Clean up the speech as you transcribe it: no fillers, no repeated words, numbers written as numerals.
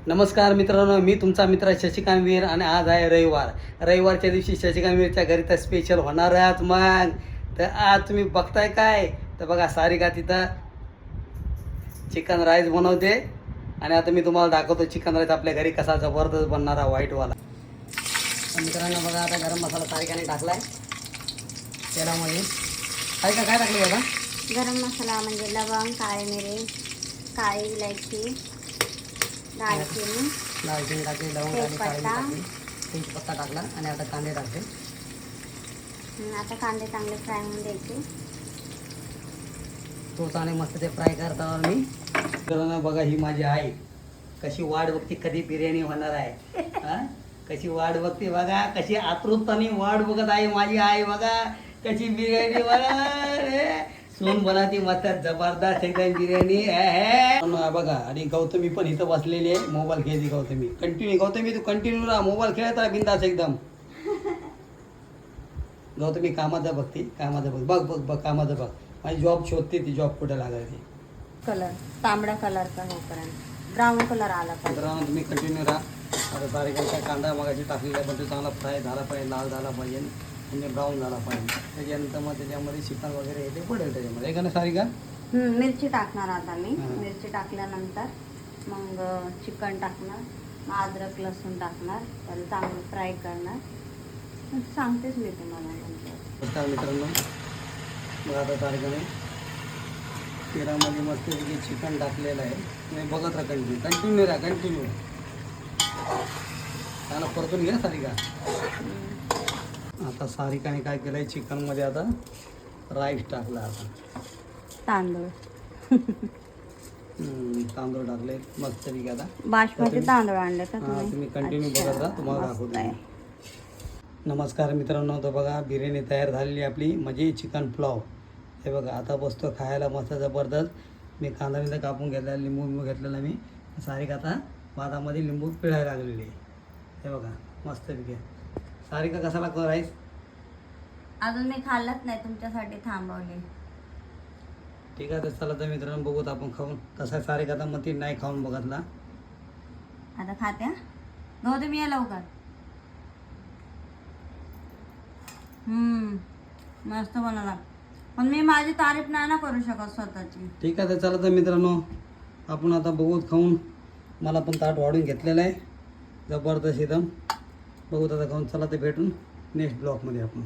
नमस्कार मित्रांनो, मी तुमचा मित्र शशिकांत वीर आणि आज आहे रविवारच्या दिवशी शशिकांत वीरच्या घरी तर स्पेशल होणार आहे मग. तर आज तुम्ही बघताय काय तर बघा, सारिका तिथं चिकन राईस बनवते आणि आता मी तुम्हाला दाखवतो चिकन राईस आपल्या घरी कसा जबरदस्त बनणारा व्हाईटवाला. तर मित्रांनो बघा, आता गरम मसाला सारिकाने टाकलाय तेलामध्ये. काय टाकलं आता? गरम मसाला म्हणजे लवंग, काळे मिरे, काळी इलायची, दालचिनी टाकली, लवंग आणि काळी टाकली, तेजपत्ता टाकला आणि आता कांदे टाकले. आता कांदे चांगले फ्राय होऊन द्यायचे. तोच आणि मस्त ते फ्राय करतावर मी मित्रांनो बघा, ही माझी आई कशी वाट बघते कधी बिर्याणी होणार आहे. कशी वाट बघते बघा, कशी आतुरताने वाट बघत आहे माझी आई. बघा कशी बिर्याणी बघा सोन बनाती मस्त जबरदस्त एकदम बिर्याणी बघा. आणि गौतमी पण इथं बसलेली आहे, मोबाईल खेळते गौतमी. गौतमी तू कंटिन्यू राहा, मोबाईल खेळत राहा बिंदास एकदम. गौतमी कामाचं बघते, बघ कामाचं बघ. माझी जॉब शोधते, ती जॉब कुठे लागायची. कलर तांबडा कलर का होईपर्यंत ब्राऊन कलर आला पाहिजे. मित्रांनो तुम्ही कंटिन्यू राहा. आता सारिकाचा कांदा मगाशी टाकलेला पण तो चांगला फ्राय झाला पाहिजे, लाल झाला पाहिजे म्हणजे ब्राऊन झाला पाहिजे. त्याच्यानंतर मग त्याच्यामध्ये चिकन वगैरे हे ते पडेल त्याच्यामध्ये, का ना सारिका? मिरची टाकणार आता मी. मिरची टाकल्यानंतर मग चिकन टाकणार, मग अद्रक लसूण टाकणार, त्याला चांगलं फ्राय करणार. सांगतेच मी तुम्हाला नंतर. मित्रांनो मग आता सारिकाने तेलामध्ये मस्त चिकन टाकलेलं आहे. तुम्ही बघत राहा, कंटिन्यू राहा. त्याला परतून घ्या सारिका. आता सारिकाने काय केलंय, चिकन मध्ये आता राईस टाकला. आता तांदूळ तांदूळ टाकले मस्त पैकी. आता बासमती तांदूळ आणले तर तुम्ही कंटिन्यू बघत राहा, तुम्हाला दाखवतो. नमस्कार मित्रांनो, तर बघा बिर्याणी तयार झालेली आपली, म्हणजे चिकन पुलाव. हे बघा आता बसतो खायला मस्त जबरदस्त. मी कांदा कापून घेतला, लिंबू घेतलेला मी. सारिका आता भातामध्ये लिंबू पिळायला लागलेली आहे. हे बघा मस्त पैकी. सारिका कसा लागतो राईस? अजून मी खाल्लंच नाही, तुमच्यासाठी थांबवले. ठीक आहे, तर चला तर मित्रांनो बघूत आपण खाऊन कसा आहे. सारिका आता मग ती नाही खाऊन बघतला. आता खात्या गौतमी या लवकर. मस्त बनवला, पण मी माझी तारीफ नाही ना करू शकत स्वतःची. ठीक आहे, तर चला तर मित्रांनो आपण आता बघूत खाऊन. मला पण ताट वाढून घेतलेलं आहे जबरदस्त एकदम. बघूत आता खाऊन. चला तर भेटून नेक्स्ट ब्लॉगमध्ये आपण.